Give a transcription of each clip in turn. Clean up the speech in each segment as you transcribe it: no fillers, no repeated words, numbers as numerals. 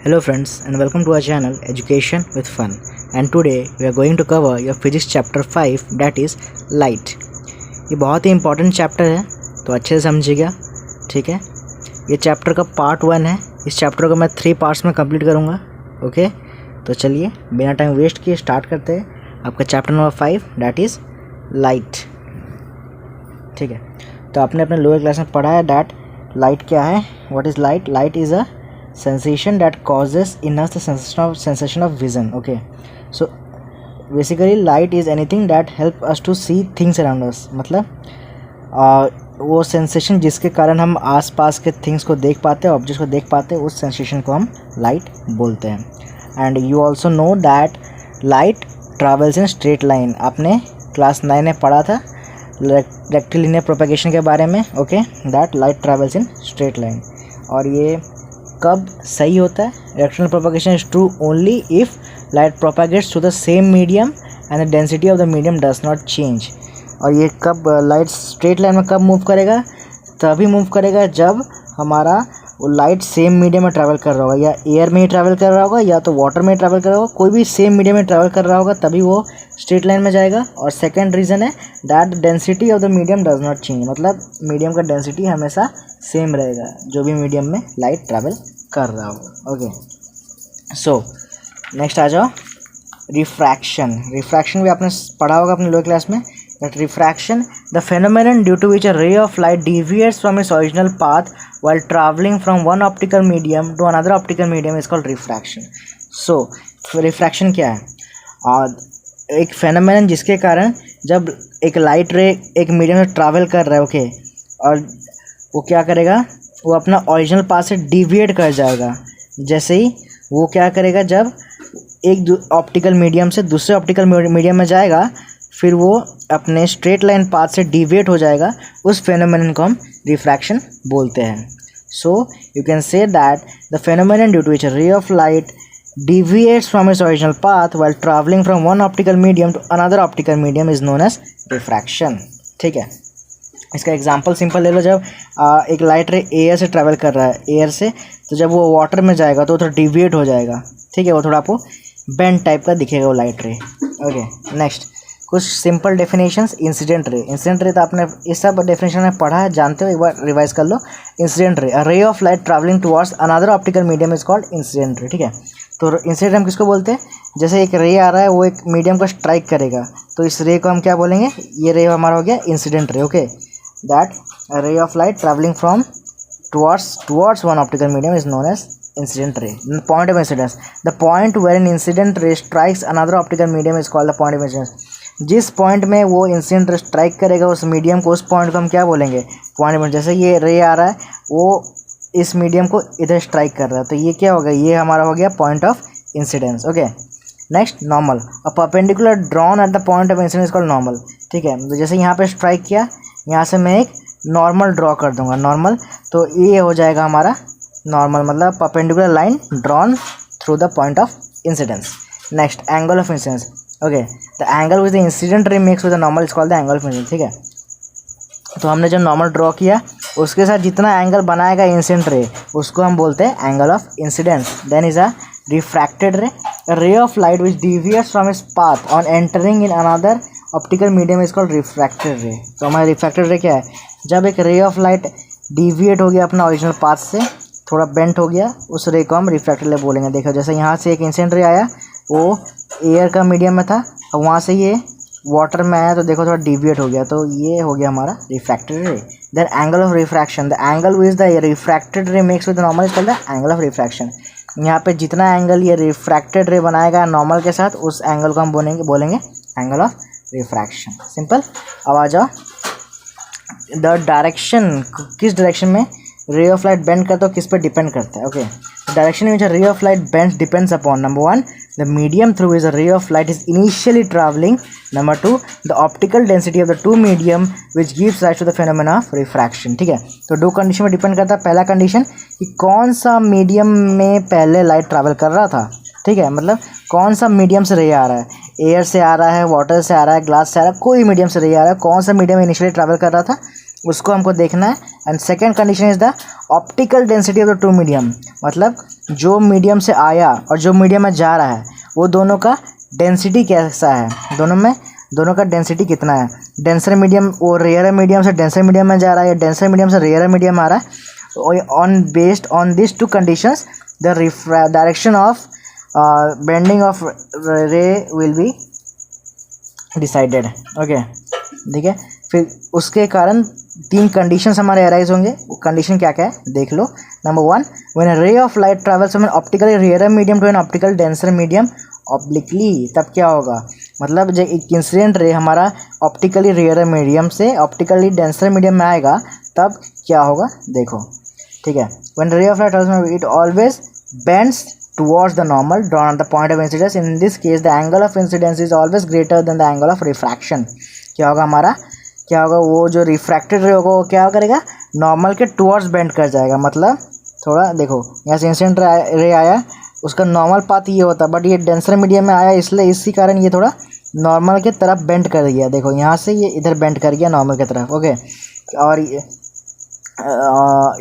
Hello friends and welcome to our channel Education with Fun, and today we are going to cover your physics chapter 5 that is light। ये बहुत ही important chapter है तो अच्छे से समझिएगा, ठीक है। ये चैप्टर का पार्ट 1 है। इस चैप्टर को मैं 3 पार्ट्स में कंप्लीट करूँगा, ओके। तो चलिए बिना टाइम वेस्ट किए स्टार्ट करते हैं आपका chapter number 5 that is light, ठीक है। तो आपने अपने लोअर क्लास में पढ़ा है दैट लाइट क्या है, what is light. Light is a sensation that causes in us the sensation of vision, okay. So basically light is anything that help us to see things around us, मतलब वो sensation जिसके कारण हम आसपास के things को देख पाते हैं, ऑब्जेक्ट्स को देख पाते हैं, उस सेंसेशन को हम लाइट बोलते हैं। And you also know that light travels in straight line. आपने क्लास 9 में पढ़ा था रेक्टिलिनियर प्रोपेगेशन के बारे में, okay, that light travels in straight line. और ये कब सही होता है? Rectilinear propagation is true only if light propagates through the same medium and the density of the medium does not change. और ये कब लाइट स्ट्रेट लाइन में कब मूव करेगा? तभी मूव करेगा जब हमारा वो लाइट सेम मीडियम में ट्रैवल कर रहा होगा, या एयर में ही ट्रैवल कर रहा होगा या तो वाटर में ट्रैवल कर रहा होगा, कोई भी सेम मीडियम में ट्रैवल कर रहा होगा तभी वो स्ट्रेट लाइन में जाएगा। और सेकंड रीज़न है that density of the medium does not change, मतलब मीडियम का डेंसिटी हमेशा सेम रहेगा जो भी मीडियम में लाइट ट्रैवल कर रहा होगा, ओके। सो नेक्स्ट आ जाओ रिफ्रैक्शन। रिफ्रैक्शन भी आपने पढ़ा होगा अपने लोअर क्लास में। That refraction, the phenomenon due to which a ray of light deviates from its original path while traveling from one optical medium to another optical medium is called refraction. So, refraction क्या है? एक phenomenon जिसके कारण जब एक light रे एक medium में ट्रैवल कर रहा है, ओके, और वो क्या करेगा, वो अपना ओरिजिनल पाथ से डिविएट कर जाएगा। जैसे ही वो क्या करेगा, जब एक ऑप्टिकल मीडियम से दूसरे ऑप्टिकल मीडियम में जाएगा, फिर वो अपने स्ट्रेट लाइन पाथ से डिविएट हो जाएगा, उस फेनोमेनन को हम रिफ्रैक्शन बोलते हैं। So you can say that the phenomenon due to which a ray of light deviates from its original path while traveling from one optical medium to another optical medium is known as refraction, ठीक है। इसका example simple ले लो। जब एक light रे air से travel कर रहा है, एयर से, तो जब वो वाटर में जाएगा तो वो थोड़ा डिविएट हो जाएगा, ठीक है, वो थोड़ा आपको बेंड टाइप का दिखेगा वो लाइट रे, ओके। नेक्स्ट कुछ simple definitions. Incident ray. Incident ray तो आपने इस सब डेफिनेशन में पढ़ा है, जानते हो, एक बार रिवाइज कर लो। Incident ray, a ray of light travelling towards another optical medium is called incident ray, ठीक है। तो इंसिडेंट हम किसको बोलते हैं? जैसे एक रे आ रहा है, वो एक मीडियम को स्ट्राइक करेगा, तो इस रे को हम क्या बोलेंगे? ये रे हमारा हो गया incident ray, okay. That a ray of light travelling from towards one optical medium is known as incident ray. The point of incidence, the point where an incident ray strikes another optical medium is called the point of incidence. जिस point में वो incident ray strike करेगा उस medium को, उस point को हम क्या बोलेंगे? पॉइंट में। जैसे ये रे आ रहा है, वो इस मीडियम को इधर स्ट्राइक कर रहा है, तो ये क्या होगा? ये हमारा हो गया point of incidence, okay. Next normal, a perpendicular drawn at the point of incidence called normal, ठीक है। तो जैसे यहाँ पे स्ट्राइक किया, यहाँ से मैं एक नॉर्मल ड्रॉ कर दूंगा, नॉर्मल, तो ये हो जाएगा हमारा नॉर्मल, मतलब perpendicular line drawn through the point of incidence. Next angle of incidence, okay, the angle with the incident रे mix with the normal is called the angle of incidence, ठीक है। तो हमने जो नॉर्मल ड्रॉ किया उसके साथ जितना एंगल बनाएगा इंसिडेंट रे, उसको हम बोलते हैं angle of incidence. Then is a refracted ray, a ray of light which deviates from its path on entering in another optical medium is called refracted ray. तो हमारा रिफ्रैक्टेड रे क्या है? जब एक रे ऑफ लाइट डिविएट हो गया अपना ओरिजिनल पाथ से, थोड़ा बेंट हो गया, उस रे को हम रिफ्रैक्टेड रे बोलेंगे। देखो जैसे यहाँ से एक इंसिडेंट रे आया, वो एयर का मीडियम में था, और वहाँ से ये वाटर में आया, तो देखो थोड़ा डिविएट हो गया, तो ये हो गया हमारा refracted ray. Then angle of refraction, the angle which the refracted ray makes with normal is called the angle of refraction. यहाँ पे जितना एंगल ये रिफ्रैक्टेड रे बनाएगा नॉर्मल के साथ, उस एंगल को हम बोलेंगे एंगल ऑफ रिफ्रैक्शन, सिंपल। अब आ जाओ द डायरेक्शन, किस डायरेक्शन में रे ऑफ लाइट बेंड करता है, किस पर डिपेंड करता है, okay. Direction which a ray of light bends depends upon number 1 the medium through which a ray of light is initially travelling, number 2 the optical density of the two medium which gives rise to the phenomena of refraction, ठीक है। तो दो condition में depend करता है। पहला condition कि कौन सा मीडियम में पहले लाइट ट्रैवल कर रहा था, ठीक है, मतलब कौन सा मीडियम से रे आ रहा है, एयर से आ रहा है, वाटर से आ रहा है, ग्लास से आ रहा है, कोई मीडियम से रे आ रहा है, कौन सा मीडियम इनिशियली ट्रैवल कर रहा था, उसको हमको देखना है। And second condition is the optical density of the two medium, मतलब जो मीडियम से आया और जो मीडियम में जा रहा है वो दोनों का डेंसिटी कैसा है, दोनों का डेंसिटी कितना है। डेंसर मीडियम वो रेयर मीडियम से डेंसर मीडियम में जा रहा है, या डेंसर मीडियम से रेयर मीडियम आ रहा है। On based on this to conditions the direction of bending of रे विल बी डिसाइडेड। ओके, ठीक है। फिर उसके कारण 3 कंडीशंस हमारे अराइज होंगे। वो कंडीशन क्या क्या है देख लो। Number 1, when a ray of light travels from an optically rare medium to an optical denser medium obliquely, तब क्या होगा, मतलब जब एक इंसिडेंट रे हमारा ऑप्टिकली रेयर मीडियम से ऑप्टिकली डेंसर मीडियम में आएगा तब क्या होगा देखो, ठीक है। When ray of light travels it always bends towards the normal drawn at the point of incidence. In this case the angle of incidence is always greater than the angle of refraction. क्या होगा हमारा, क्या होगा, वो जो refracted रे होगा वो क्या करेगा, नॉर्मल के टुवर्ड्स बेंड कर जाएगा। मतलब थोड़ा देखो, यहाँ से इंसिडेंट रे आया, उसका नॉर्मल पाथ ये होता, बट ये डेंसर मीडियम में आया इसलिए इसी कारण ये थोड़ा नॉर्मल के तरफ बेंड कर गया। देखो यहाँ से ये इधर बेंड कर गया नॉर्मल की तरफ। ओके, और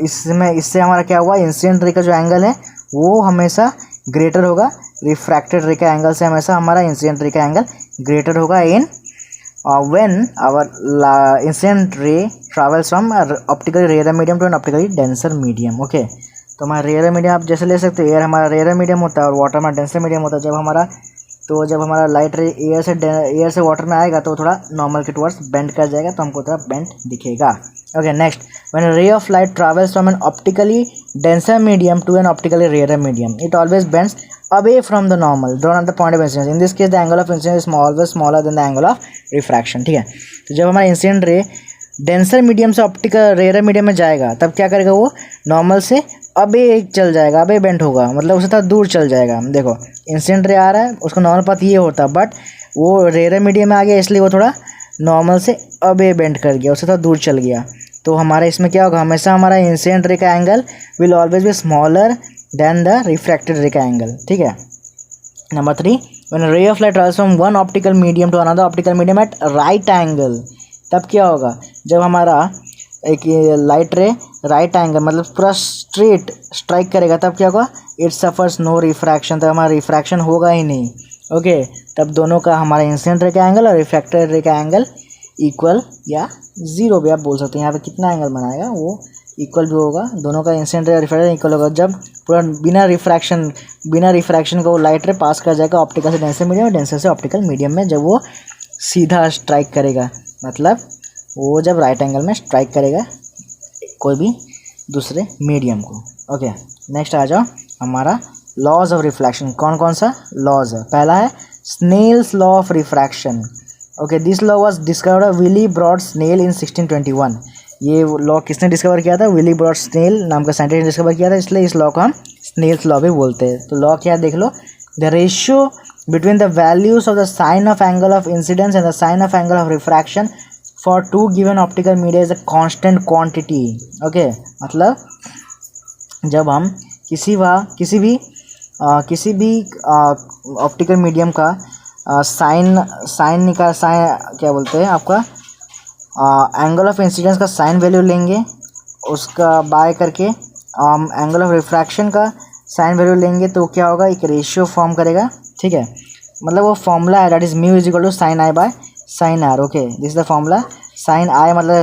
इसमें इससे हमारा क्या हुआ, इंसिडेंट रे का जो एंगल है वो हमेशा ग्रेटर होगा रिफ्रैक्टेड रे का एंगल से। हमेशा हमारा इंसिडेंट रे का एंगल ग्रेटर होगा in when our incident ray travels from optically rare medium to an optically denser medium. Okay, तो हमारा रेयर मीडियम आप जैसे ले सकते हो, एयर हमारा रेयर मीडियम होता है और वाटर हमारा डेंसर मीडियम होता है। जब हमारा लाइट रे एयर से वाटर में आएगा तो थोड़ा नॉर्मल के टुवर्ड्स बेंड कर जाएगा, तो हमको थोड़ा बेंड दिखेगा। Okay, next, when a ray of light travels from an optically denser medium to an optically rare medium it always bends away from the normal drawn at the point of incidence. In this case the angle of incidence is always smaller than the angle of refraction. ठीक है, तो जब हमारा incident ray denser medium से optical rare medium में जाएगा तब क्या करेगा, वो नॉर्मल से अबे चल जाएगा, अबे बेंड होगा, मतलब उससे थोड़ा दूर चल जाएगा। देखो इंसिडेंट रे आ रहा है, उसका नॉर्मल पाथ ये होता, बट वो रेयर मीडियम में आ गया इसलिए वो थोड़ा नॉर्मल से अबे बेंड कर गया, उससे थोड़ा दूर चल गया। तो हमारा इसमें क्या होगा, हमेशा हमारा इंसिडेंट रे का angle will always be smaller than the refracted रे का एंगल। ठीक है। Number 3, when a ray of light travels from one optical medium to another optical medium at right angle, तब क्या होगा, जब हमारा एक लाइट रे राइट एंगल मतलब पूरा स्ट्रेट स्ट्राइक करेगा तब क्या होगा, इट सफर्स नो रिफ्रैक्शन, तब हमारा रिफ्रैक्शन होगा ही नहीं। ओके, तब दोनों का हमारा इंसिडेंट रे का एंगल और रिफ्रैक्टेड रे का एंगल इक्वल या जीरो भी आप बोल सकते हैं। यहाँ पे कितना एंगल बनाएगा वो इक्वल भी होगा, दोनों का इंसिडेंट रे और रिफ्रैक्टेड इक्वल होगा। जब पूरा बिना रिफ्रैक्शन का वो लाइट रे पास कर जाएगा ऑप्टिकल से डेंसर मीडियम और डेंसर से ऑप्टिकल मीडियम में, जब वो सीधा स्ट्राइक करेगा, मतलब वो जब राइट एंगल में स्ट्राइक करेगा कोई भी दूसरे मीडियम को। ओके, नेक्स्ट आ जाओ हमारा लॉज ऑफ रिफ्रैक्शन। कौन कौन सा लॉज है, पहला है Snell's law of refraction. Okay, this law was discovered by Willebrord Snell in 1621। ये लॉ किसने डिस्कवर किया था, विली ब्रॉड स्नेल नाम का साइंटिस्ट ने डिस्कवर किया था, इसलिए इस लॉ को हम स्नेल्स लॉ भी बोलते हैं। तो लॉ क्या देख लो, the ratio between the values of the sine of angle of incidence and the sine of angle of refraction for two given optical media is a constant quantity. Okay, मतलब जब हम किसी भी ऑप्टिकल मीडियम का sign क्या बोलते हैं आपका एंगल ऑफ इंसिडेंस का साइन वैल्यू लेंगे, उसका बाय करके एंगल ऑफ रिफ्रैक्शन का साइन वैल्यू लेंगे, तो क्या होगा, एक रेशियो फॉर्म करेगा। ठीक है, मतलब वो फॉर्मूला है, that is mu is equal to sine i by sine r. Okay, this is the formula. Sine i मतलब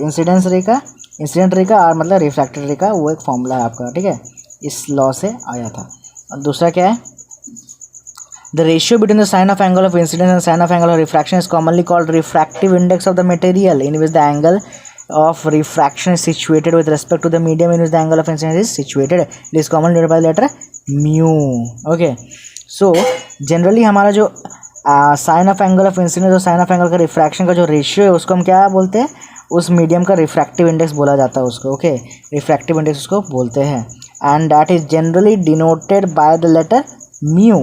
इंसिडेंट रे का, आर मतलब रिफ्रैक्टेड रे का, वो एक फॉर्मूला है आपका। ठीक है, इस लॉ से आया था। और दूसरा क्या है, the ratio between the sine of angle of incidence and sine of angle of refraction is commonly called refractive index of the material in which the angle of refraction is situated with respect to the medium in which the angle of incidence is situated. It is commonly denoted by the letter mu. Okay, so generally हमारा जो sine of angle of incidence और sine of angle का refraction का जो ratio है उसको हम क्या बोलते हैं, उस मीडियम का रिफ्रैक्टिव इंडेक्स बोला जाता है उसको। ओके, रिफ्रैक्टिव इंडेक्स उसको बोलते हैं, and that is generally denoted by the letter mu.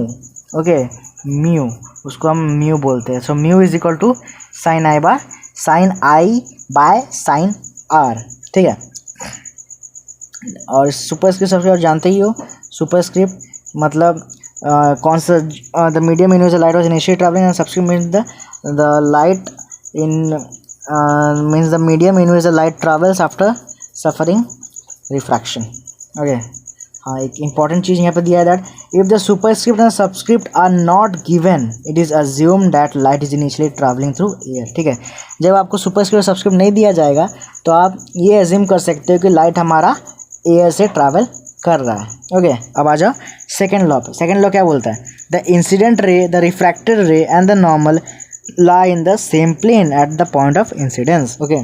Okay, mu, उसको हम म्यू बोलते हैं। So mu is equal to sine i by sine r. ठीक है, और सुपरस्क्रिप्ट सबसे और जानते ही हो, सुपरस्क्रिप्ट मतलब कौन सा, the medium in which the light was initially travelling and subsequent means the light in means the medium in which the light travels after suffering refraction. Okay, हाँ, एक इंपॉर्टेंट चीज़ यहाँ पे दिया है that if the superscript and subscript are not given it is assume that light is initially travelling through air. ठीक है, जब आपको सुपरस्क्रिप्ट और सब्सक्रिप्ट नहीं दिया जाएगा तो आप ये अज्यूम कर सकते हो कि लाइट हमारा एयर से ट्रैवल कर रहा है। ओके, अब आ जाओ सेकेंड लॉ पे। सेकेंड लॉ क्या बोलता है? The incident ray, the refracted ray and the normal lie in the same plane at the point of incidence. Okay,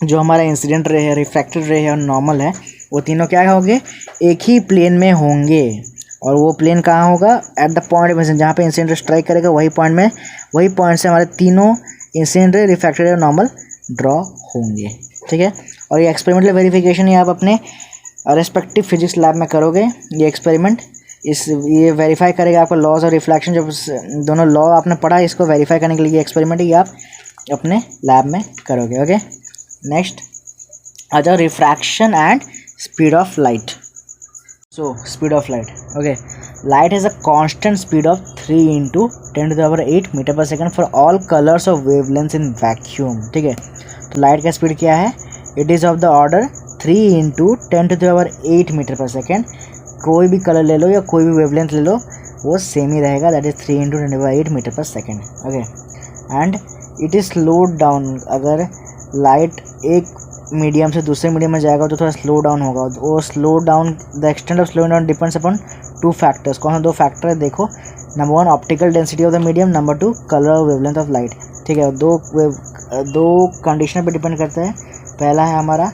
जो हमारा इंसिडेंट रे है, रिफ्रैक्टेड रे है और नॉर्मल है, वो तीनों क्या होंगे? एक ही प्लेन में होंगे। और वो प्लेन कहाँ होगा? एट द पॉइंट ऑफ, जहाँ पे इंसिडेंट स्ट्राइक करेगा वही पॉइंट से हमारे तीनों इंसिडेंट रे, रिफ्रैक्टेड रे और नॉर्मल ड्रॉ होंगे। ठीक है, और ये एक्सपेरिमेंटल वेरिफिकेशन ये आप अपने रेस्पेक्टिव फिजिक्स लैब में करोगे। ये एक्सपेरिमेंट ये वेरीफाई करेगा आपका लॉज और रिफ्लेक्शन, जब दोनों लॉ आपने पढ़ा, इसको वेरीफाई करने के लिए एक्सपेरिमेंट ये आप अपने लैब में करोगे। ओके, नेक्स्ट आ जाओ refraction and speed of light. So speed of light, okay, light has a constant speed of 3 × 10⁸ metre per second for all colours of wavelength in vacuum. ठीक है, तो लाइट का स्पीड क्या है? It is of the order 3 × 10⁸ metre per second. कोई भी colour ले लो या कोई भी वेवलेंथ ले लो, वो सेम ही रहेगा, that is 3 × 10⁸ metre per second. Okay, and it is slowed down. अगर लाइट एक मीडियम से दूसरे मीडियम में जाएगा तो थोड़ा स्लो डाउन होगा। वो slow down, the extent of slowing down depends upon 2 factors. कौन सा 2 फैक्टर है? देखो, number 1 optical density of the medium, number 2 colour और वेवलेंथ ऑफ लाइट। ठीक है, दो कंडीशन पे डिपेंड करता है। पहला है हमारा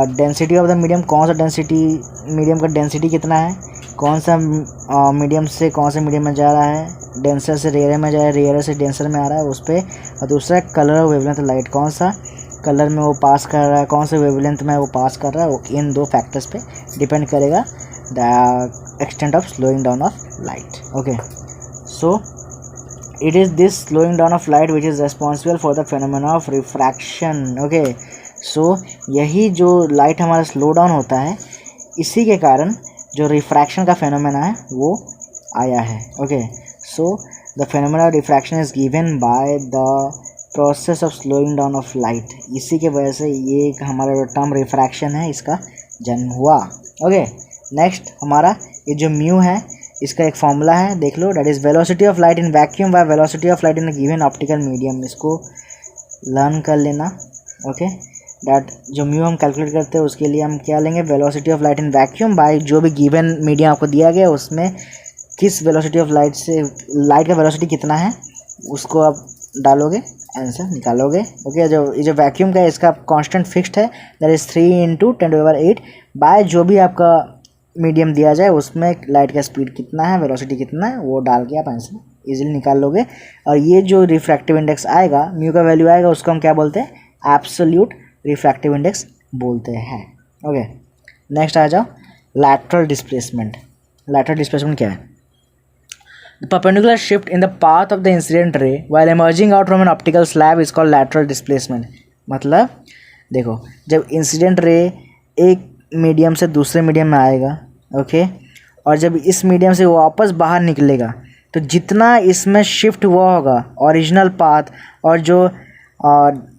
डेंसिटी ऑफ द मीडियम, कौन सा डेंसिटी, मीडियम का डेंसिटी कितना है, कौन सा मीडियम से कौन से मीडियम में जा रहा है, डेंसर से रेयर में जा रहा है, रेयर से डेंसर में आ रहा है, उस पर। और दूसरा कलर और वेवलेंथ लाइट, कौन सा कलर में वो पास कर रहा है, कौन से वेवलेंथ में वो पास कर रहा है, वो इन 2 फैक्टर्स पे डिपेंड करेगा the extent of slowing down of light. Okay, so it is this slowing down of light which is responsible for the phenomena of refraction. Okay, so यही जो लाइट हमारा स्लो डाउन होता है, इसी के कारण जो रिफ्रैक्शन का फेनोमेना है वो आया है। Okay, so the phenomena of refraction is given by the process of slowing down of light. इसी के वजह से ये हमारा जो टर्म रिफ्रैक्शन है इसका जन्म हुआ। ओके, नेक्स्ट हमारा ये जो म्यू है इसका एक फॉर्मूला है, देख लो, that is velocity of light in vacuum by velocity of light in the given optical medium. इसको लर्न कर लेना। ओके, दैट जो म्यू हम कैलकुलेट करते हैं उसके लिए हम क्या लेंगे? Velocity of light in vacuum by जो भी गिवन मीडियम आपको दिया गया उसमें किस वेलोसिटी ऑफ लाइट से लाइट का वेलोसिटी कितना है उसको आप डालोगे, आंसर निकालोगे। ओके, जो वैक्यूम का है इसका कांस्टेंट फिक्स्ड है, दैट इज़ 3 × 10⁸ बाय जो भी आपका मीडियम दिया जाए उसमें लाइट का स्पीड कितना है, वेलोसिटी कितना है, वो डाल के आप आंसर इजीली निकाल लोगे। और ये जो रिफ्रैक्टिव इंडेक्स आएगा, म्यू का वैल्यू आएगा, उसको हम क्या बोलते हैं? एब्सोल्यूट रिफ्रैक्टिव इंडेक्स बोलते हैं। ओके, नेक्स्ट आ जाओ लैटरल डिस्प्लेसमेंट। लैटरल डिस्प्लेसमेंट क्या है? The perpendicular shift in the path of the incident ray while emerging out from an optical slab is called lateral displacement। मतलब देखो, जब इंसिडेंट रे एक मीडियम से दूसरे मीडियम में आएगा, ओके, और जब इस मीडियम से वापस बाहर निकलेगा तो जितना इसमें शिफ्ट हुआ होगा ओरिजिनल पाथ और जो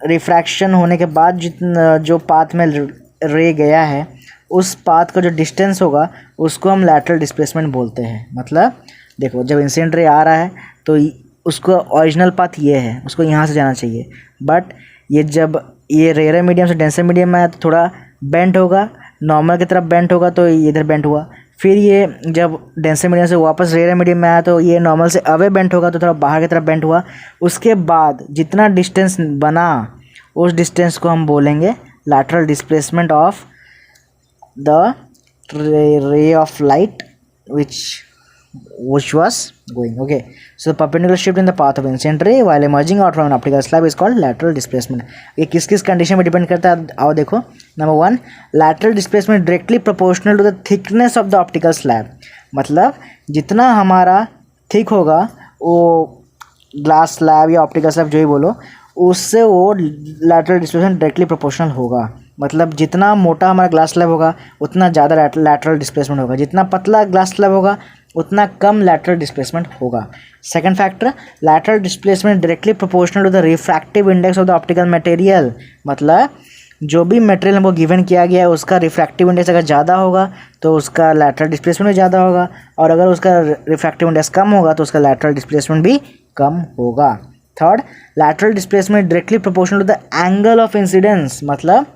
रिफ्रैक्शन होने के बाद जितना जो पाथ में रे गया है उस पाथ का जो डिस्टेंस होगा उसको हम लैटरल डिस्प्लेसमेंट बोलते हैं। मतलब देखो, जब इंसिडेंट रे आ रहा है तो उसको ओरिजिनल पाथ ये है, उसको यहाँ से जाना चाहिए, बट ये जब ये रेयर मीडियम से डेंसर मीडियम में आया तो थोड़ा बेंट होगा, नॉर्मल की तरफ बेंट होगा तो ये इधर बेंट हुआ। फिर ये जब डेंसर मीडियम से वापस रेयर मीडियम में आया तो ये नॉर्मल से अवे बेंट होगा तो थोड़ा बाहर की तरफ बेंट हुआ। उसके बाद जितना डिस्टेंस बना उस डिस्टेंस को हम बोलेंगे lateral displacement of the ray of light which was going. Okay, so the perpendicular shift in the path of incident ray while emerging out from an optical slab is called lateral displacement। ये किस किस condition पे depend करता है आओ देखो। Number 1, lateral displacement directly proportional to the thickness of the optical slab। मतलब जितना हमारा थिक होगा वो ग्लास स्लैब या ऑप्टिकल स्लैब जो ही बोलो, उससे वो लैटरल डिस्प्लेसमेंट डायरेक्टली प्रोपोर्शनल होगा। मतलब जितना मोटा हमारा ग्लास स्लैब होगा उतना ज़्यादा लैटरल डिस्प्लेसमेंट होगा, जितना पतला ग्लास स्लैब होगा उतना कम लैटरल डिस्प्लेसमेंट होगा। Second factor, lateral displacement directly proportional to the refractive index of the optical material. मतलब जो भी मटेरियल हमको गिवन किया गया है उसका रिफ्रैक्टिव इंडेक्स अगर ज़्यादा होगा तो उसका लैटरल डिस्प्लेसमेंट भी ज़्यादा होगा, और अगर उसका रिफ्रैक्टिव इंडेक्स कम होगा तो उसका लैटरल डिस्प्लेसमेंट भी कम होगा। Third, lateral displacement directly proportional to the angle of incidence, मतलब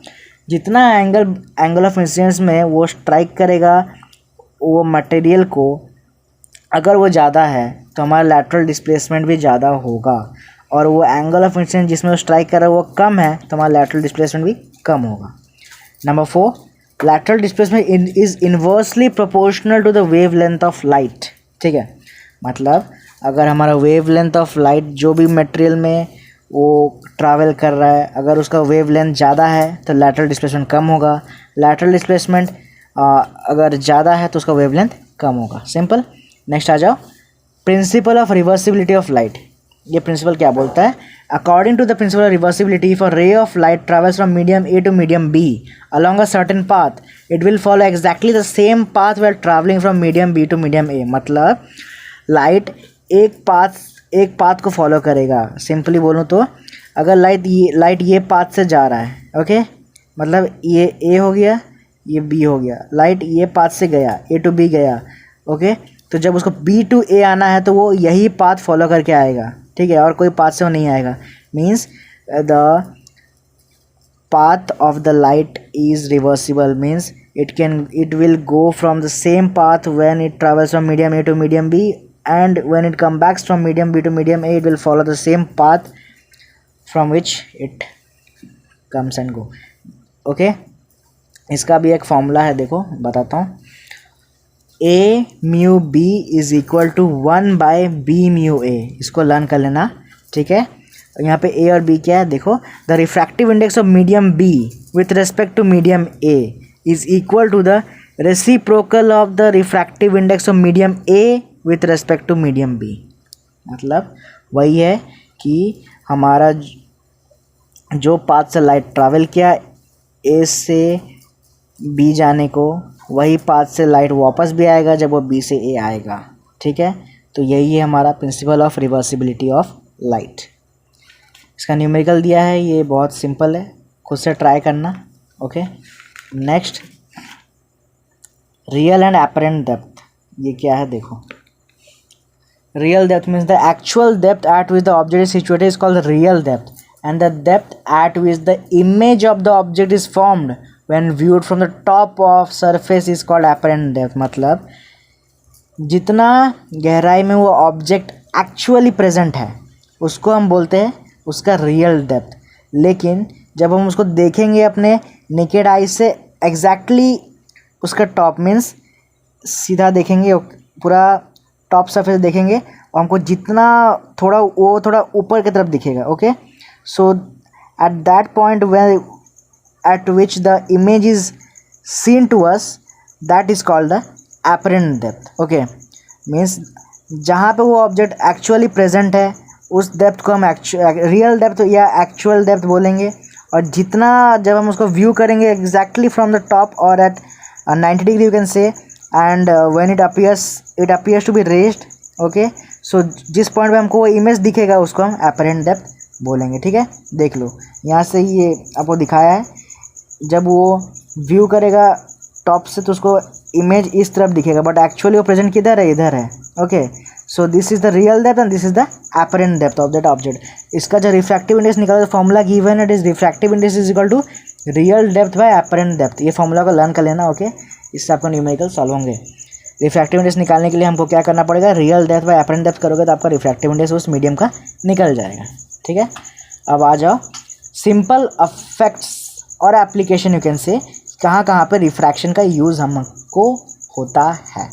जितना एंगल ऑफ इंसिडेंस में वो स्ट्राइक करेगा वो मटेरियल को, अगर वो ज़्यादा है तो हमारा लैटरल डिस्प्लेसमेंट भी ज़्यादा होगा, और वो एंगल ऑफ इंसिडेंस जिसमें वो स्ट्राइक कर रहा है वो कम है तो हमारा लैटरल डिस्प्लेसमेंट भी कम होगा। Number 4, lateral displacement is inversely proportional to the wave length of light. ठीक है, मतलब अगर हमारा वेव लेंथ ऑफ लाइट जो भी मटेरियल में वो ट्रैवल कर रहा है, अगर उसका वेव लेंथ ज़्यादा है तो लैटरल डिस्प्लेसमेंट कम होगा, लैटरल डिस्प्लेसमेंट अगर ज़्यादा है तो उसका वेव लेंथ कम होगा। सिंपल। नेक्स्ट आ जाओ, principle of reversibility of light. ये प्रिंसिपल क्या बोलता है? According to the principle of reversibility, if a ray of light travels from medium A to medium B along a certain path, it will follow exactly the same path while traveling from medium B to medium A। मतलब light एक path को follow करेगा। Simply बोलूँ तो अगर light ये path से जा रहा है, ओके, मतलब ये ए हो गया, ये बी हो गया, लाइट ये पाथ से गया, ए टू बी गया, ओके, तो जब उसको बी टू ए आना है तो वो यही पाथ फॉलो करके आएगा। ठीक है, और कोई पाथ से वो नहीं आएगा। Means the path of the light is reversible, means it will go from the same path when it travels from medium A to medium B, and when it comes back from medium B to medium A, it will follow the same path from which it comes and go। okay, इसका भी एक formula है, देखो बताता हूँ। A mu B is equal to 1 by B mu A, इसको learn कर लेना। ठीक है, यहाँ पे ए और बी क्या है देखो। The refractive index of medium B with respect to medium A is equal to the reciprocal of the refractive index of medium A with respect to medium B. मतलब वही है कि हमारा जो पाथ से लाइट ट्रैवल किया ए से B जाने को, वही पाथ से लाइट वापस भी आएगा जब वो बी से ए आएगा। ठीक है, तो यही है हमारा principal of reversibility of light. इसका न्यूमेरिकल दिया है, ये बहुत सिंपल है, खुद से ट्राई करना। Okay, next, real and apparent depth. ये क्या है देखो। Real depth means the actual depth eight which the object is situated is called real depth, and the depth eight which the image of the object is formed when viewed from the top of surface is called apparent depth. मतलब जितना गहराई में वो object actually present है उसको हम बोलते हैं उसका रियल डेप्थ, लेकिन जब हम उसको देखेंगे अपने नेकेड आई से एग्जैक्टली उसका टॉप मीन्स सीधा देखेंगे, पूरा टॉप सरफेस देखेंगे और हमको जितना थोड़ा ऊपर की तरफ दिखेगा। Okay, so at that point when at which the image is seen to us, that is called the apparent depth. Okay, means जहाँ पे वो ऑब्जेक्ट एक्चुअली प्रेजेंट है उस डेप्थ को हम रियल डेप्थ या एक्चुअल डेप्थ बोलेंगे, और जितना जब हम उसको व्यू करेंगे एग्जैक्टली फ्रॉम द टॉप और at 90 degree you can say, and when it appears to be raised. Okay, so जिस पॉइंट पे हमको वो इमेज दिखेगा उसको हम एपरेंट डेप्थ बोलेंगे। ठीक है, देख लो यहाँ से ये आपको दिखाया है, जब वो व्यू करेगा टॉप से तो उसको इमेज इस तरफ दिखेगा, बट एक्चुअली वो प्रेजेंट किधर है, इधर है। Okay, so this is the real depth and this is the apparent depth of that object. इसका जो रिफ्रैक्टिव इंडेक्स निकाला formula given it is refractive index is equal to real depth by apparent depth. ये formula को learn कर लेना। Okay, इससे आपका numerical solve होंगे। रिफ्रैक्टिव इंडेक्स निकालने के लिए हमको क्या करना पड़ेगा, real depth by apparent depth करोगे तो आपका रिफ्रैक्टिव इंडेक्स उस मीडियम का निकल जाएगा। ठीक है, अब आ जाओ सिंपल इफेक्ट्स और एप्लीकेशन, यू कैन से कहाँ पे रिफ्रैक्शन का यूज़ हमको होता है।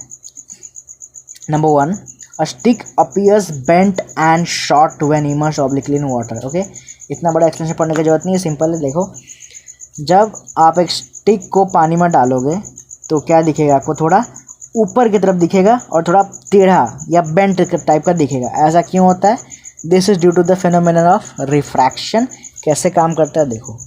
Number 1, a stick appears bent and short when immersed obliquely in water। Okay, इतना बड़ा एक्सप्लेनेशन पढ़ने की जरूरत नहीं है, सिंपल है। देखो, जब आप एक स्टिक को पानी में डालोगे तो क्या दिखेगा आपको, थोड़ा ऊपर की तरफ दिखेगा और थोड़ा टेढ़ा या बेंट टाइप का दिखेगा। ऐसा क्यों होता है? This is due to the phenomenon of refraction. कैसे काम करता है देखो,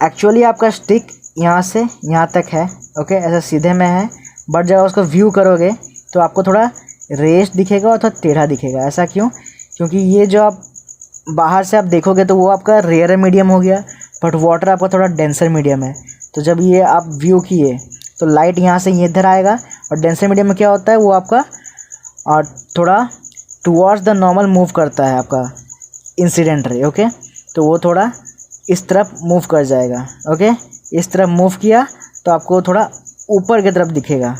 एक्चुअली आपका स्टिक यहाँ से यहाँ तक है, ओके, ऐसा सीधे में है, बट जब उसको व्यू करोगे तो आपको थोड़ा रेस दिखेगा और थोड़ा टेढ़ा दिखेगा। ऐसा क्यों? क्योंकि ये जो आप बाहर से आप देखोगे तो वो आपका रेयर मीडियम हो गया, बट वाटर आपका थोड़ा डेंसर मीडियम है। तो जब ये आप व्यू किए तो लाइट यहाँ से ये इधर आएगा, और डेंसर मीडियम में क्या होता है वो आपका थोड़ा टुवर्ड्स द नॉर्मल मूव करता है आपका इंसिडेंट रे। ओके, तो वो थोड़ा इस तरफ मूव कर जाएगा। ओके, इस तरफ मूव किया तो आपको थोड़ा ऊपर की तरफ दिखेगा,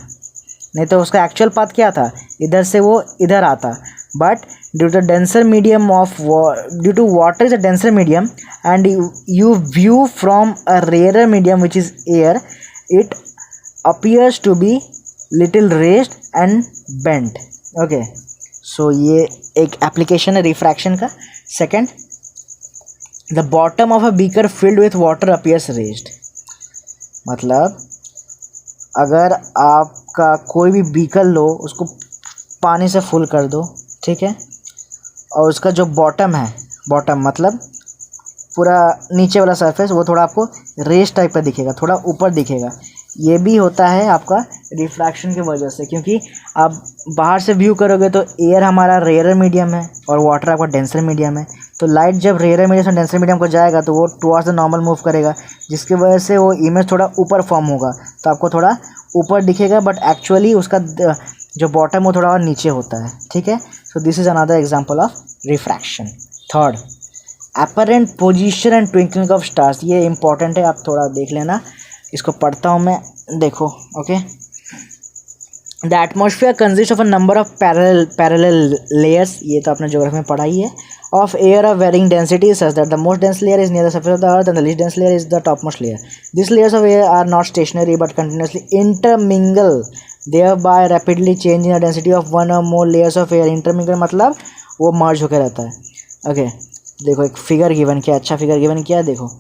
नहीं तो उसका एक्चुअल पाथ क्या था, इधर से वो इधर आता। But due to denser medium of due to water is a denser medium and you view from a rarer medium which is air, it appears to be little raised and bent. Okay, so ये एक application है refraction का। Second, the bottom of a beaker filled with water appears raised। मतलब अगर आपका कोई भी beaker लो, उसको पानी से फुल कर दो, ठीक है, और उसका जो बॉटम है, बॉटम मतलब पूरा नीचे वाला सरफेस, वो थोड़ा आपको रेस टाइप का दिखेगा, थोड़ा ऊपर दिखेगा। ये भी होता है आपका रिफ्रैक्शन की वजह से, क्योंकि आप बाहर से व्यू करोगे तो एयर हमारा रेयर मीडियम है और वाटर आपका डेंसर मीडियम है। तो लाइट जब रेयर मीडियम से डेंसर मीडियम को जाएगा तो वो टुवर्ड्स द नॉर्मल मूव करेगा, जिसकी वजह से वो इमेज थोड़ा ऊपर फॉर्म होगा, तो आपको थोड़ा ऊपर दिखेगा, बट एक्चुअली उसका जो बॉटम वो थोड़ा और नीचे होता है। ठीक है, so this is another example of refraction. Third, apparent position and twinkling of stars. ये इंपॉर्टेंट है, आप थोड़ा देख लेना, इसको पढ़ता हूँ मैं, देखो। Okay, the atmosphere consist of a number of parallel layers, ये तो आपने ज्योग्राफी में पढ़ा ही है, of air of varying density such that the most dense layer is near the surface of the earth and the least dense layer is the topmost layer. These layers of air are not stationary but continuously intermingle, thereby rapidly changing the density of one or more layers of air. Intermingle मतलब वो मर्ज होकर रहता है। Okay, देखो एक figure given किया, अच्छा figure given किया, देखो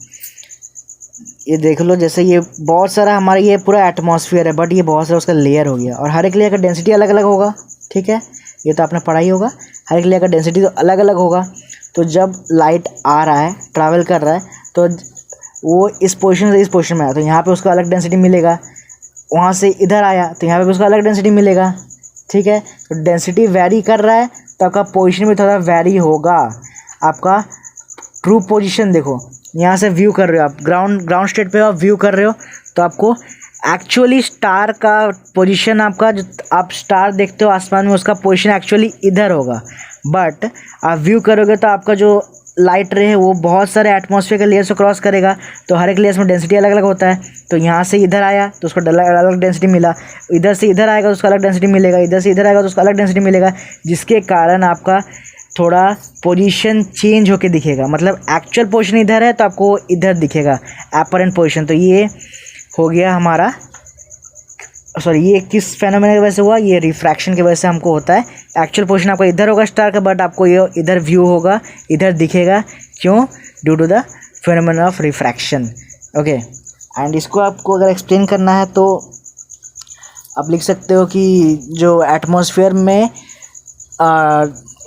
ये देख लो, जैसे ये बहुत सारा हमारा ये पूरा एटमॉस्फेयर है, बट ये बहुत सारा उसका लेयर हो गया, और हर एक लेयर का डेंसिटी अलग अलग होगा। ठीक है, ये तो आपने पढ़ा ही होगा, हर एक लेयर का डेंसिटी तो अलग अलग होगा। तो जब लाइट आ रहा है, ट्रैवल कर रहा है, तो वो इस पोजीशन से इस पोजीशन में आया तो यहाँ पे उसका अलग डेंसिटी मिलेगा, वहाँ से इधर आया तो यहाँ पे उसका अलग डेंसिटी मिलेगा। ठीक है, तो डेंसिटी वैरी कर रहा है तो आपका पोजीशन भी थोड़ा वैरी होगा। आपका ट्रू पोजीशन देखो, यहाँ से व्यू कर रहे हो आप, ग्राउंड स्टेट पे आप व्यू कर रहे हो, तो आपको एक्चुअली स्टार का पोजीशन, आपका जो आप स्टार देखते हो आसमान में, उसका पोजीशन एक्चुअली इधर होगा। बट आप व्यू करोगे तो आपका जो लाइट रे है वो बहुत सारे एटमॉस्फेयर के लेयर्स को क्रॉस करेगा, तो हर एक लेयर्स में डेंसिटी अलग अलग होता है। तो यहाँ से इधर आया तो उसको अलग डेंसिटी मिला, इधर से इधर आएगा तो उसका अलग डेंसिटी मिलेगा, इधर से इधर आएगा तो उसका अलग डेंसिटी मिलेगा, जिसके कारण आपका थोड़ा पोजीशन चेंज होके दिखेगा। मतलब एक्चुअल पोजीशन इधर है तो आपको इधर दिखेगा अपरेंट पोजीशन। तो ये हो गया हमारा, सॉरी, ये किस फेनोमेना की वजह से हुआ, ये रिफ्रैक्शन की वजह से हमको होता है। एक्चुअल पोजीशन आपका इधर होगा स्टार का, बट आपको ये इधर व्यू होगा, इधर दिखेगा, क्यों? Due to the phenomena of refraction. Okay, and इसको आपको अगर एक्सप्लेन करना है तो आप लिख सकते हो कि जो एटमॉस्फेयर में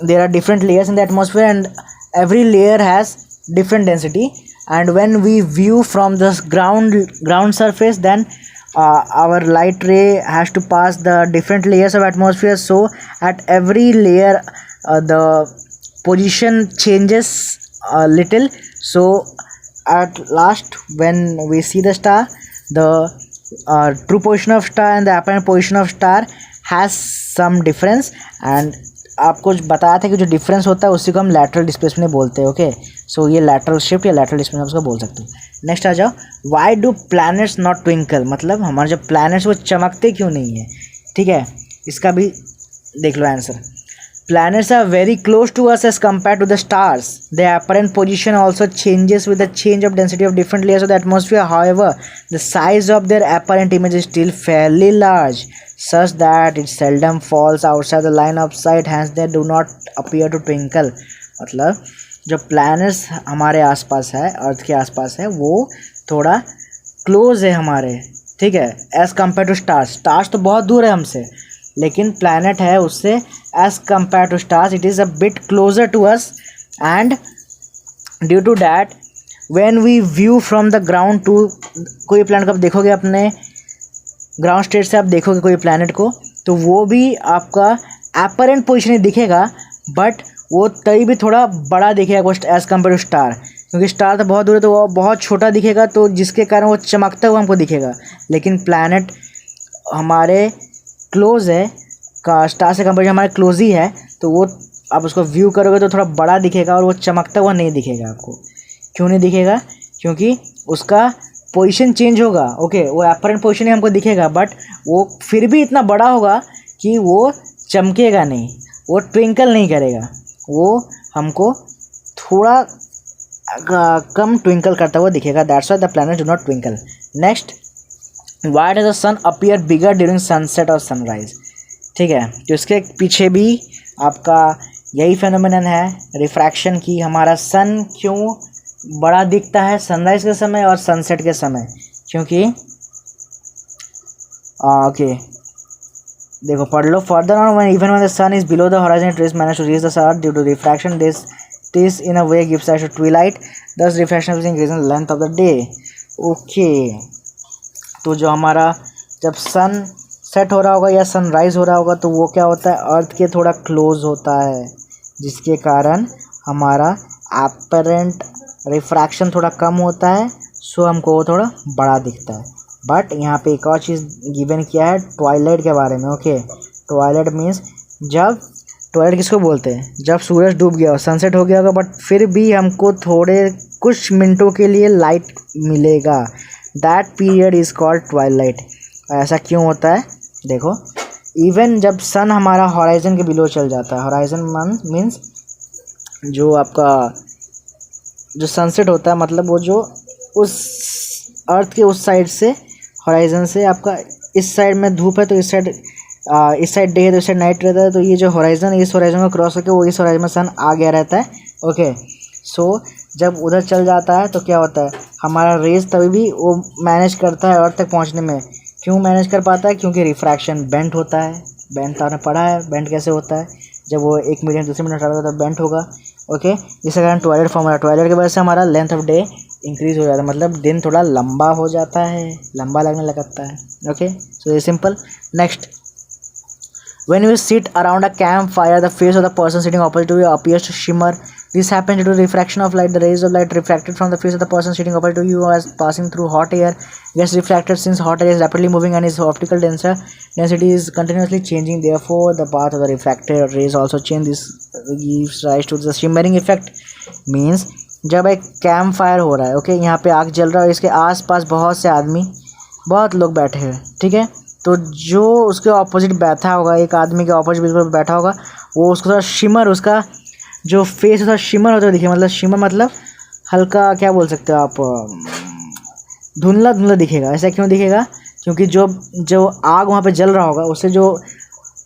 there are different layers in the atmosphere and every layer has different density, and when we view from the ground surface, then our light ray has to pass the different layers of atmosphere, so at every layer the position changes a little, so at last when we see the star, the true position of star and the apparent position of star has some difference, and आपको बताया था कि जो difference होता है उसी को हम लैटरल डिस्प्लेसमेंट बोलते हैं। ओके, सो ये लैटरल शिफ्ट या लैटरल डिस्प्लेसमेंट उसको बोल सकते हो। नेक्स्ट आ जाओ, why do planets not twinkle, मतलब हमारे जो प्लैनेट्स वो चमकते क्यों नहीं है। ठीक है, इसका भी देख लो answer. Planets are very close to us as compared to the stars. Their apparent position also changes with the change of density of different layers of the atmosphere. However, the size of their apparent image is still fairly large, such that it seldom falls outside the line of sight. Hence, they do not appear to twinkle. मतलब जो planets हमारे आसपास है, अर्थ के आसपास है, वो थोड़ा क्लोज है हमारे, ठीक है, as compare to stars. Stars तो बहुत दूर है हमसे, लेकिन प्लैनेट है उससे as compare to stars it is a bit closer to us, and due to that when we view from the ground to, कोई प्लैनेट को आप देखोगे अपने ग्राउंड स्टेट से, आप देखोगे कोई प्लैनेट को, तो वो भी आपका अपरेंट पोजिशन ही दिखेगा, बट वो तभी भी थोड़ा बड़ा दिखेगा एज कम्पेयर टू स्टार। क्योंकि स्टार तो बहुत दूर है तो वो बहुत छोटा दिखेगा, तो जिसके कारण वो चमकता हुआ हमको दिखेगा। लेकिन प्लैनेट हमारे क्लोज है, का स्टार से कंपेयर हमारे क्लोज ही है, तो वो आप उसको व्यू करोगे तो थोड़ा बड़ा दिखेगा और वो चमकता हुआ नहीं दिखेगा आपको। क्यों नहीं दिखेगा? क्योंकि उसका पोजीशन चेंज होगा। ओके, वो अपरेंट पोजीशन ही हमको दिखेगा, बट वो फिर भी इतना बड़ा होगा कि वो चमकेगा नहीं, वो ट्विंकल नहीं करेगा, वो हमको थोड़ा कम ट्विंकल करता हुआ दिखेगा। That's why the planet do not twinkle. Next, why does the sun appear bigger during sunset और सनराइज? ठीक है, तो इसके पीछे भी आपका यही फेनोमेनन है रिफ्रैक्शन की। हमारा सन क्यों बड़ा दिखता है सनराइज के समय और सनसेट के समय? क्योंकि ओके देखो, पढ़ लो। Further on, even when the sun is below the horizon, it manage to reach the earth due to refraction. This in a way gives rise to twilight, thus refraction is increasing length of the day. Okay, तो जो हमारा जब सन set हो रहा होगा या sunrise हो रहा होगा तो वो क्या होता है, अर्थ के थोड़ा क्लोज होता है, जिसके कारण हमारा अपरेंट रिफ्रैक्शन थोड़ा कम होता है, सो हमको वो थोड़ा बड़ा दिखता है। बट यहाँ पे एक और चीज़ गिवन किया है ट्वाइलाइट के बारे में। ओके, ट्वाइलाइट मीन्स जब, ट्वाइलाइट किसको बोलते हैं? जब सूरज डूब गया हो, सनसेट हो गया होगा, बट फिर भी हमको थोड़े कुछ मिनटों के लिए लाइट मिलेगा। That period is called Twilight. ऐसा क्यों होता है? देखो, इवन जब सन हमारा हॉराइजन के बिलो चल जाता है, हॉराइजन मीन्स जो आपका जो सनसेट होता है, मतलब वो जो उस अर्थ के उस साइड से, हॉराइजन से आपका इस साइड में धूप है तो इस साइड डे है तो इस साइड नाइट रहता है, तो ये जो हॉराइजन, इस हॉराइजन को क्रॉस करके वो इस हॉराइजन में सन आ गया रहता है। ओके, सो जब उधर चल जाता है तो क्या होता है, हमारा रेज तभी भी वो मैनेज करता है अर्थ तक पहुंचने में। क्यों मैनेज कर पाता है? क्योंकि रिफ्रैक्शन बेंट होता है। बेंट तो आपने पढ़ा है, बेंट कैसे होता है, जब वो एक मिनट दूसरे मिनट ट्रैवल होता है बेंट होगा। ओके, जिसके कारण ट्वाइलाइट फॉर्म हो रहा है। ट्वाइलाइट की वजह से हमारा लेंथ ऑफ डे इंक्रीज हो जाता है, मतलब दिन थोड़ा लंबा हो जाता है, लंबा लगने लगता है। ओके, सो ये simple. Next, when you sit around a campfire, the face of the person sitting opposite to you appears to shimmer. This happens due to refraction of light. The rays of light refracted from the face of the person sitting opposite to you as passing through hot air gets refracted. Since hot air is rapidly moving and its optical density is continuously changing, therefore the path of the refracted rays also change. This gives rise to the shimmering effect. Means जब एक camp fire हो रहा है, okay, यहाँ पे आग जल रहा है, इसके आसपास बहुत से आदमी, बहुत लोग बैठे हैं, ठीक है, तो जो उसके ऑपोजिट बैठा होगा, एक आदमी के ऑपोजिट बिल्कुल बैठा होगा, वो उसको थोड़ा शिमर, उसका जो फेस थोड़ा शिमर होता है दिखे, मतलब शिमर मतलब हल्का, क्या बोल सकते हो आप, धुंधला धुंधला दिखेगा। ऐसा क्यों दिखेगा? क्योंकि जो आग वहाँ पे जल रहा होगा, उससे जो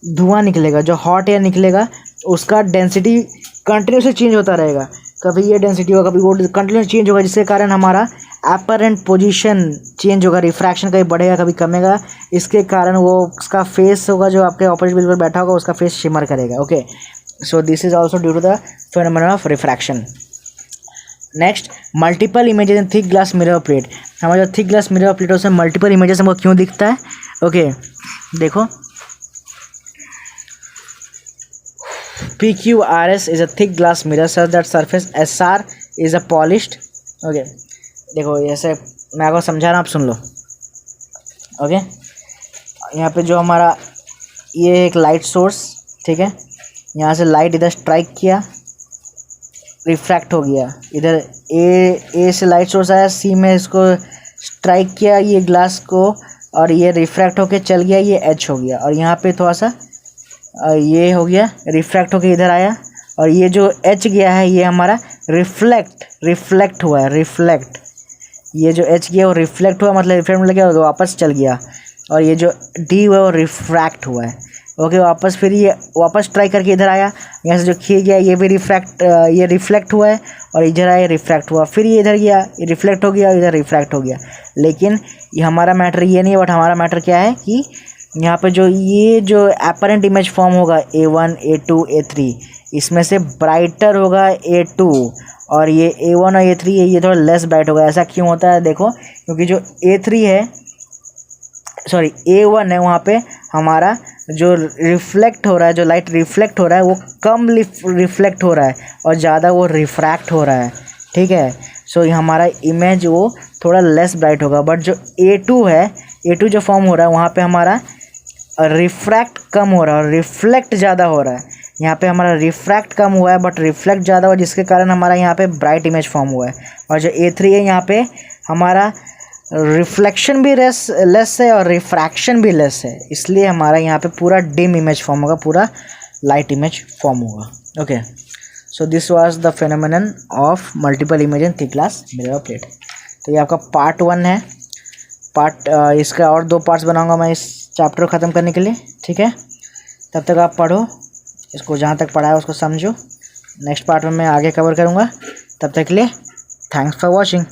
धुआं निकलेगा, जो हॉट एयर निकलेगा, उसका डेंसिटी कंटिन्यूसली चेंज होता रहेगा। कभी ये डेंसिटी होगा, कभी वो कंटिन्यूस चेंज होगा, जिसके कारण हमारा अपरेंट पोजीशन चेंज होगा, रिफ्रैक्शन कभी बढ़ेगा कभी कमेगा। इसके कारण वो उसका फेस होगा, जो आपके ऑपोजिट बिल्कुल बैठा होगा, उसका फेस शिमर करेगा। Okay, so this is also due to the phenomenon of refraction. Next, multiple images in thick glass mirror plate. हमारा जो थिक ग्लास मिरर प्लेट है उसमें मल्टीपल इमेजेस हमको क्यों दिखता है? ओके, देखो, PQRS is a thick glass mirror such that surface SR is a polished. Okay, देखो ऐसे मैं आपको समझा रहा हूँ, आप सुन लो। ओके, यहाँ पे जो हमारा ये एक लाइट सोर्स, ठीक है, यहाँ से लाइट इधर स्ट्राइक किया, रिफ्रैक्ट हो गया, इधर ए से लाइट सोर्स आया, सी में इसको स्ट्राइक किया ये ग्लास को, और ये रिफ्रैक्ट होके चल गया, ये H हो गया, और यहाँ पे थोड़ा सा ये हो गया, रिफ्रैक्ट होके इधर आया, और ये जो H गया है ये हमारा रिफ्लेक्ट हुआ है, रिफ्लेक्ट, ये जो H गया वो रिफ्लेक्ट हुआ, मतलब रिफ्लेक्ट मतलब क्या होगा, वापस चल गया, और ये जो D हुआ है वो रिफ्रैक्ट हुआ है। ओके, वापस फिर ये वापस ट्राई करके इधर आया, यहाँ से जो खी गया ये भी ये रिफ्लेक्ट हुआ है, और इधर आया रिफ्रैक्ट हुआ, फिर ये इधर गया, ये रिफ्लेक्ट हो गया, और इधर रिफ्रैक्ट हो गया। लेकिन ये हमारा मैटर ये नहीं है, बट हमारा मैटर क्या है कि यहाँ पे ये जो अपरेंट इमेज फॉर्म होगा A1, A2, A3, इसमें से ब्राइटर होगा A2, और ये A1 और A3 ये थोड़ा लेस ब्राइट होगा। ऐसा क्यों होता है? देखो, क्योंकि जो A3 है, सॉरी A1 है, वहाँ पे हमारा जो रिफ्लेक्ट हो रहा है, जो लाइट रिफ्लेक्ट हो रहा है वो कम रिफ्लेक्ट हो रहा है, और ज़्यादा वो रिफ्रैक्ट हो रहा है, ठीक है। सो हमारा इमेज वो थोड़ा लेस ब्राइट होगा। बट जो A2 है, A2 जो फॉर्म हो रहा है वहाँ पे हमारा रिफ्रैक्ट कम हो रहा है और रिफ्लेक्ट ज़्यादा हो रहा है। यहाँ पे हमारा रिफ्रैक्ट कम हुआ है बट रिफ्लेक्ट ज़्यादा हुआ, जिसके कारण हमारा यहाँ पे ब्राइट इमेज फॉर्म हुआ है। और जो A3 है यहाँ पे हमारा रिफ्लेक्शन भी लेस है और रिफ्रैक्शन भी लेस है, इसलिए हमारा यहाँ पे पूरा डिम इमेज फॉर्म होगा, पूरा लाइट इमेज फॉर्म होगा। Okay, so this was the phenomenon of multiple image in thick glass mirror plate. तो ये आपका पार्ट 1 है। इसका और 2 पार्ट्स बनाऊंगा मैं इस चैप्टर को ख़त्म करने के लिए, ठीक है। तब तक आप पढ़ो इसको, जहाँ तक पढ़ा है उसको समझो। नेक्स्ट पार्ट में मैं आगे कवर करूँगा। तब तक के लिए थैंक्स फॉर वॉचिंग।